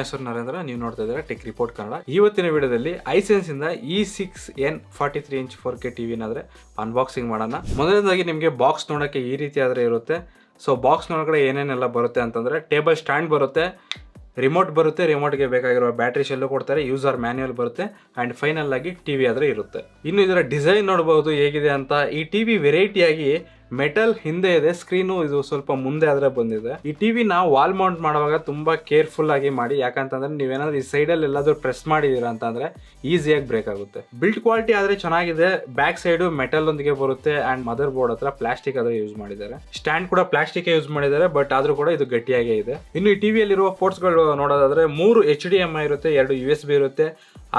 ಹೆಸರು ನರೇಂದ್ರ, ನೀವು ನೋಡ್ತಾ ಇದ್ದೀರಾ ಟೆಕ್ ರಿಪೋರ್ಟ್ ಕನ್ನಡ. ಇವತ್ತಿನ ವಿಡಿಯೋದಲ್ಲಿ ಐಸೆನ್ಸ್ ಇಂದ E6N43 ಇಂಚ್ 4K ಟಿವಿನ ಆದ್ರೆ ಅನ್ಬಾಕ್ಸಿಂಗ್ ಮಾಡೋಣ. ಮೊದಲನೇದಾಗಿ ನಿಮಗೆ ಬಾಕ್ಸ್ ನೋಡೋಕ್ಕೆ ಈ ರೀತಿ ಆದ್ರೆ ಇರುತ್ತೆ. ಸೊ ಬಾಕ್ಸ್ ನೋಡೋಕೆ ಏನೇನೆಲ್ಲ ಬರುತ್ತೆ ಅಂತಂದ್ರೆ ಟೇಬಲ್ ಸ್ಟ್ಯಾಂಡ್ ಬರುತ್ತೆ, ರಿಮೋಟ್ ಬರುತ್ತೆ, ರಿಮೋಟ್ಗೆ ಬೇಕಾಗಿರುವ ಬ್ಯಾಟ್ರಿ ಶೆಲ್ಲು ಕೊಡ್ತಾರೆ, ಯೂಸರ್ ಮ್ಯಾನ್ಯುಯಲ್ ಬರುತ್ತೆ ಆ್ಯಂಡ್ ಫೈನಲ್ ಆಗಿ ಟಿವಿ ಆದರೆ ಇರುತ್ತೆ. ಇನ್ನು ಇದರ ಡಿಸೈನ್ ನೋಡಬಹುದು ಹೇಗಿದೆ ಅಂತ. ಈ ಟಿವಿ ವೆರೈಟಿಯಾಗಿ ಮೆಟಲ್ ಹಿಂದೆ ಇದೆ, ಸ್ಕ್ರೀನು ಇದು ಸ್ವಲ್ಪ ಮುಂದೆ ಆದ್ರೆ ಬಂದಿದೆ. ಈ ಟಿವಿ ನಾವು ವಾಲ್ ಮೌಂಟ್ ಮಾಡುವಾಗ ತುಂಬಾ ಕೇರ್ಫುಲ್ ಆಗಿ ಮಾಡಿ, ಯಾಕಂತಂದ್ರೆ ನೀವೇನಾದ್ರೂ ಈ ಸೈಡಲ್ಲಿ ಎಲ್ಲಾದ್ರೂ ಪ್ರೆಸ್ ಮಾಡಿದೀರಾ ಅಂತಂದ್ರೆ ಈಸಿಯಾಗಿ ಬ್ರೇಕ್ ಆಗುತ್ತೆ. ಬಿಲ್ಡ್ ಕ್ವಾಲಿಟಿ ಆದ್ರೆ ಚೆನ್ನಾಗಿದೆ, ಬ್ಯಾಕ್ ಸೈಡ್ ಮೆಟಲ್ ಒಂದಿಗೆ ಬರುತ್ತೆ ಆ್ಯಂಡ್ ಮದರ್ ಬೋರ್ಡ್ ಹತ್ರ ಪ್ಲಾಸ್ಟಿಕ್ ಆದ್ರೆ ಯೂಸ್ ಮಾಡಿದ್ದಾರೆ. ಸ್ಟ್ಯಾಂಡ್ ಕೂಡ ಪ್ಲಾಸ್ಟಿಕ್ ಯೂಸ್ ಮಾಡಿದ್ದಾರೆ, ಬಟ್ ಆದ್ರೂ ಕೂಡ ಇದು ಗಟ್ಟಿಯಾಗೇ ಇದೆ. ಇನ್ನು ಈ ಟಿವಿಯಲ್ಲಿರುವ ಪೋರ್ಟ್ಸ್ಗಳು ನೋಡೋದಾದ್ರೆ 3 HDMI ಇರುತ್ತೆ, 2 USB ಇರುತ್ತೆ,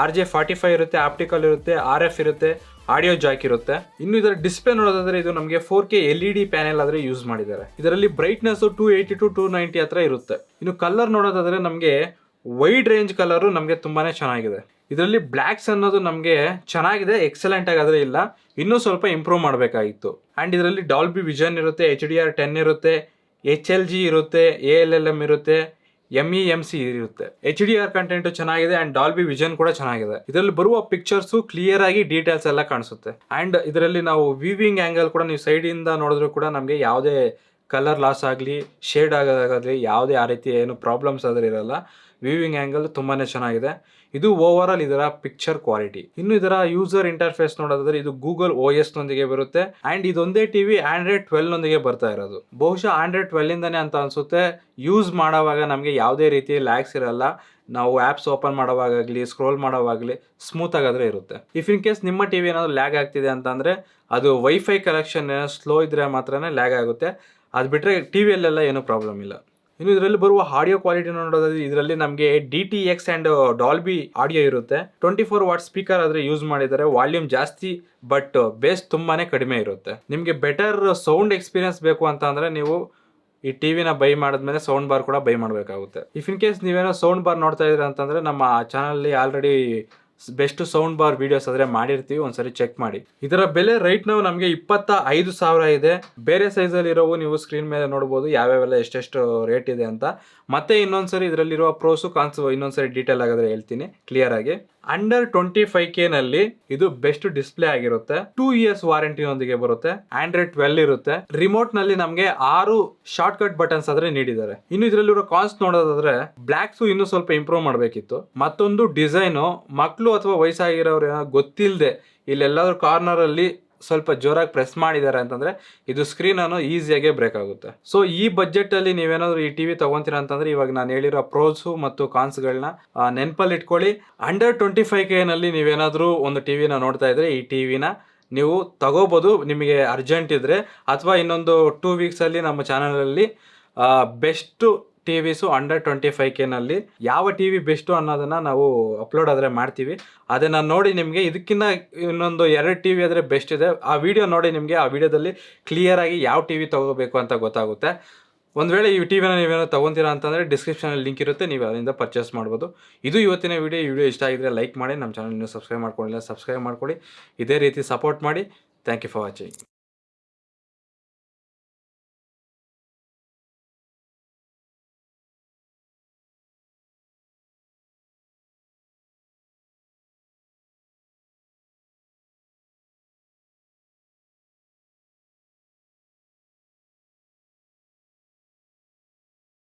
RJ45 ಇರುತ್ತೆ, ಆಪ್ಟಿಕಲ್ ಇರುತ್ತೆ, RF ಇರುತ್ತೆ, ಆಡಿಯೋ ಜಾಕ್ ಇರುತ್ತೆ. ಇನ್ನು ಇದರ ಡಿಸ್ಪ್ಲೇ ನೋಡೋದಾದ್ರೆ ಇದು ನಮಗೆ 4K LED ಪ್ಯಾನೆಲ್ ಆದ್ರೆ ಯೂಸ್ ಮಾಡಿದ್ದಾರೆ. ಇದರಲ್ಲಿ ಬ್ರೈಟ್ನೆಸ್ 280 to 290 ಹತ್ರ ಇರುತ್ತೆ. ಇನ್ನು ಕಲರ್ ನೋಡೋದಾದ್ರೆ ನಮಗೆ ವೈಡ್ ರೇಂಜ್ ಕಲರ್ ನಮಗೆ ತುಂಬಾನೇ ಚೆನ್ನಾಗಿದೆ. ಇದರಲ್ಲಿ ಬ್ಲ್ಯಾಕ್ಸ್ ಅನ್ನೋದು ನಮಗೆ ಚೆನ್ನಾಗಿದೆ, ಎಕ್ಸಲೆಂಟ್ ಆಗಾದ್ರೆ ಇಲ್ಲ, ಇನ್ನೂ ಸ್ವಲ್ಪ ಇಂಪ್ರೂವ್ ಮಾಡಬೇಕಾಗಿತ್ತು. ಅಂಡ್ ಇದರಲ್ಲಿ ಡಾಲ್ಬಿ ವಿಷನ್ ಇರುತ್ತೆ, HDR10 ಇರುತ್ತೆ, HLG ಇರುತ್ತೆ, ALLM ಇರುತ್ತೆ, MEMC ಇರುತ್ತೆ. HDR ಕಂಟೆಂಟ್ ಚೆನ್ನಾಗಿದೆ ಅಂಡ್ ಡಾಲ್ಬಿ ವಿಷನ್ ಕೂಡ ಚೆನ್ನಾಗಿದೆ. ಇದರಲ್ಲಿ ಬರುವ ಪಿಕ್ಚರ್ಸ್ ಕ್ಲಿಯರ್ ಆಗಿ ಡೀಟೇಲ್ಸ್ ಎಲ್ಲ ಕಾಣಿಸುತ್ತೆ. ಅಂಡ್ ಇದರಲ್ಲಿ ನಾವು ವಿವಿಂಗ್ ಆಂಗಲ್ ಕೂಡ ನೀವು ಸೈಡ್ ಇಂದ ನೋಡಿದ್ರು ಕೂಡ ನಮಗೆ ಯಾವುದೇ ಕಲರ್ ಲಾಸ್ ಆಗಲಿ, ಶೇಡ್ ಆಗೋದಾಗಲಿ, ಯಾವುದೇ ಆ ರೀತಿ ಏನು ಪ್ರಾಬ್ಲಮ್ಸ್ ಆದ್ರೆ ಇರಲ್ಲ. ವಿವಿಂಗ್ ಆಂಗಲ್ ತುಂಬಾನೇ ಚೆನ್ನಾಗಿದೆ. ಇದು ಓವರ್ ಆಲ್ ಇದರ ಪಿಕ್ಚರ್ ಕ್ವಾಲಿಟಿ. ಇನ್ನು ಇದರ ಯೂಸರ್ ಇಂಟರ್ಫೇಸ್ ನೋಡೋದಾದ್ರೆ ಇದು ಗೂಗಲ್ OS ನೊಂದಿಗೆ ಬರುತ್ತೆ ಅಂಡ್ ಇದೊಂದೇ ಟಿವಿ Android 12 ನೊಂದಿಗೆ ಬರ್ತಾ ಇರೋದು. ಬಹುಶಃ Android 12 ಇಂದಾನೆ ಅಂತ ಅನ್ಸುತ್ತೆ. ಯೂಸ್ ಮಾಡೋವಾಗ ನಮಗೆ ಯಾವುದೇ ರೀತಿ ಲ್ಯಾಗ್ಸ್ ಇರಲ್ಲ. ನಾವು ಆ್ಯಪ್ಸ್ ಓಪನ್ ಮಾಡೋವಾಗಲಿ, ಸ್ಕ್ರೋಲ್ ಮಾಡೋವಾಗಲಿ ಸ್ಮೂತ್ ಆಗಾದ್ರೆ ಇರುತ್ತೆ. ಇಫ್ ಇನ್ ಕೇಸ್ ನಿಮ್ಮ ಟಿವಿ ಏನಾದ್ರು ಲ್ಯಾಗ್ ಆಗ್ತಿದೆ ಅಂತಂದ್ರೆ ಅದು ವೈಫೈ ಕನೆಕ್ಷನ್ ಸ್ಲೋ ಇದ್ರೆ ಮಾತ್ರನೇ ಲ್ಯಾಗ್ ಆಗುತ್ತೆ. ಅದು ಬಿಟ್ಟರೆ ಟಿವಿಯಲ್ಲೆಲ್ಲ ಏನೂ ಪ್ರಾಬ್ಲಮ್ ಇಲ್ಲ. ಇನ್ನು ಇದರಲ್ಲಿ ಬರುವ ಆಡಿಯೋ ಕ್ವಾಲಿಟಿ ನೋಡೋದಾದ್ರೆ ಇದರಲ್ಲಿ ನಮಗೆ DTX ಆ್ಯಂಡ್ ಡಾಲ್ಬಿ ಆಡಿಯೋ ಇರುತ್ತೆ. 24 ವಾಟ್ ಸ್ಪೀಕರ್ ಆದ್ರೆ ಯೂಸ್ ಮಾಡಿದ್ದಾರೆ. ವಾಲ್ಯೂಮ್ ಜಾಸ್ತಿ ಬಟ್ ಬೇಸ್ ತುಂಬಾನೇ ಕಡಿಮೆ ಇರುತ್ತೆ. ನಿಮಗೆ ಬೆಟರ್ ಸೌಂಡ್ ಎಕ್ಸ್ಪೀರಿಯನ್ಸ್ ಬೇಕು ಅಂತ ಅಂದ್ರೆ ನೀವು ಈ ಟಿವಿನ ಬೈ ಮಾಡಿದ್ಮೇಲೆ ಸೌಂಡ್ ಬಾರ್ ಕೂಡ ಬೈ ಮಾಡಬೇಕಾಗುತ್ತೆ. ಇಫ್ ಇನ್ ಕೇಸ್ ನೀವೇನೋ ಸೌಂಡ್ ಬಾರ್ ನೋಡ್ತಾ ಇದ್ದೀರಾ ಅಂತಂದ್ರೆ ನಮ್ಮ ಚಾನಲಲ್ಲಿ already best sound bar videos ಆದ್ರೆ ಮಾಡಿರ್ತೀವಿ, ಒಂದ್ಸರಿ ಚೆಕ್ ಮಾಡಿ. ಇದರ ಬೆಲೆ ರೈಟ್ ನಾವು ನಮಗೆ 25,000 ಇದೆ. ಬೇರೆ ಸೈಜ್ ಅಲ್ಲಿ ಇರೋವು ನೀವು ಸ್ಕ್ರೀನ್ ಮೇಲೆ ನೋಡಬಹುದು ಯಾವ್ಯಾವೆಲ್ಲ ಎಷ್ಟೆಷ್ಟು ರೇಟ್ ಇದೆ ಅಂತ. ಮತ್ತೆ ಇನ್ನೊಂದ್ಸರಿ ಇದರಲ್ಲಿರುವ ಪ್ರೋಸು ಕಾನ್ಸು ಇನ್ನೊಂದ್ಸರಿ ಡೀಟೇಲ್ ಆಗಾದ್ರೆ ಹೇಳ್ತೀನಿ ಕ್ಲಿಯರ್ ಆಗಿ. ಅಂಡರ್ 25K ನಲ್ಲಿ ಇದು ಬೆಸ್ಟ್ ಡಿಸ್ಪ್ಲೇ ಆಗಿರುತ್ತೆ. 2 years ವಾರಂಟಿ ನೊಂದಿಗೆ ಬರುತ್ತೆ. Android 12 ಇರುತ್ತೆ. ರಿಮೋಟ್ ನಲ್ಲಿ ನಮಗೆ 6 ಶಾರ್ಟ್ ಕಟ್ ಬಟನ್ಸ್ ಆದ್ರೆ ನೀಡಿದ್ದಾರೆ. ಇನ್ನು ಇದರಲ್ಲಿರೋ ಕಾನ್ಸ್ ನೋಡೋದಾದ್ರೆ ಬ್ಲ್ಯಾಕ್ಸ್ ಇನ್ನೂ ಸ್ವಲ್ಪ ಇಂಪ್ರೂವ್ ಮಾಡಬೇಕಿತ್ತು. ಮತ್ತೊಂದು ಡಿಸೈನು ಮಕ್ಕಳು ಅಥವಾ ವಯಸ್ಸಾಗಿರೋರು ಗೊತ್ತಿಲ್ಲದೆ ಇಲ್ಲೆಲ್ಲಾದ್ರೂ ಕಾರ್ನರ್ ಅಲ್ಲಿ ಸ್ವಲ್ಪ ಜೋರಾಗಿ ಪ್ರೆಸ್ ಮಾಡಿದ್ದಾರೆ ಅಂತಂದ್ರೆ ಇದು ಸ್ಕ್ರೀನ್ ಅನ್ನು ಈಸಿಯಾಗಿ ಬ್ರೇಕ್ ಆಗುತ್ತೆ. ಸೊ ಈ ಬಜೆಟ್ ಅಲ್ಲಿ ನೀವೇನಾದ್ರು ಈ ಟಿವಿ ತಗೊಂತೀರಾ ಅಂತಂದ್ರೆ ಇವಾಗ ನಾನು ಹೇಳಿರೋ ಪ್ರೋಸ್ ಮತ್ತು ಕಾನ್ಸ್ಗಳನ್ನ ನೆನಪಲ್ಲಿ ಇಟ್ಕೊಳ್ಳಿ. ಅಂಡರ್ 25K ನಲ್ಲಿ ನೀವೇನಾದ್ರೂ ಒಂದು ಟಿವಿನ ನೋಡ್ತಾ ಇದ್ರೆ ಈ ಟಿವಿನ ನೀವು ತಗೋಬಹುದು, ನಿಮಗೆ ಅರ್ಜೆಂಟ್ ಇದ್ರೆ. ಅಥವಾ ಇನ್ನೊಂದು 2 weeks ಅಲ್ಲಿ ನಮ್ಮ ಚಾನಲಲ್ಲಿ ಬೆಸ್ಟ್ ಟಿವಿಸು ಅಂಡರ್ 25K ನಲ್ಲಿ ಯಾವ ಟಿವಿ ಬೆಸ್ಟು ಅನ್ನೋದನ್ನ ನಾವು ಅಪ್ಲೋಡ್ ಆದ್ರೆ ಮಾಡ್ತೀವಿ. ಅದನ್ನ ನೋಡಿ ನಿಮಗೆ ಇದಕ್ಕಿಂತ ಇನ್ನೊಂದು 2 ಟಿವಿ ಆದರೆ ಬೆಸ್ಟ್ ಇದೆ, ಆ ವಿಡಿಯೋ ನೋಡಿ ನಿಮಗೆ ಆ ವಿಡಿಯೋದಲ್ಲಿ ಕ್ಲಿಯರ್ ಆಗಿ ಯಾವ ಟಿವಿ ತಗೋಬೇಕು ಅಂತ ಗೊತ್ತಾಗುತ್ತೆ. ಒಂದು ವೇಳೆ ಈ ಟಿವಿನ ನೀವೇನೋ ತಗೊಂತೀರಾ ಅಂತಂದರೆ ಡಿಸ್ಕ್ರಿಪ್ಷನಲ್ಲಿ ಲಿಂಕ್ ಇರುತ್ತೆ, ನೀವು ಅದರಿಂದ ಪರ್ಚೇಸ್ ಮಾಡ್ಬೋದು. ಇದು ಇವತ್ತಿನ ವಿಡಿಯೋ. ಈ ವಿಡಿಯೋ ಇಷ್ಟ ಆಗಿದ್ರೆ ಲೈಕ್ ಮಾಡಿ, ನಮ್ಮ ಚಾನಲ್ ಇನ್ನೂ ಸಬ್ಸ್ಕ್ರೈಬ್ ಮಾಡ್ಕೊಂಡಿಲ್ಲ ಸಬ್ಸ್ಕ್ರೈಬ್ ಮಾಡ್ಕೊಳ್ಳಿ. ಇದೇ ರೀತಿ ಸಪೋರ್ಟ್ ಮಾಡಿ. Thank you for watching.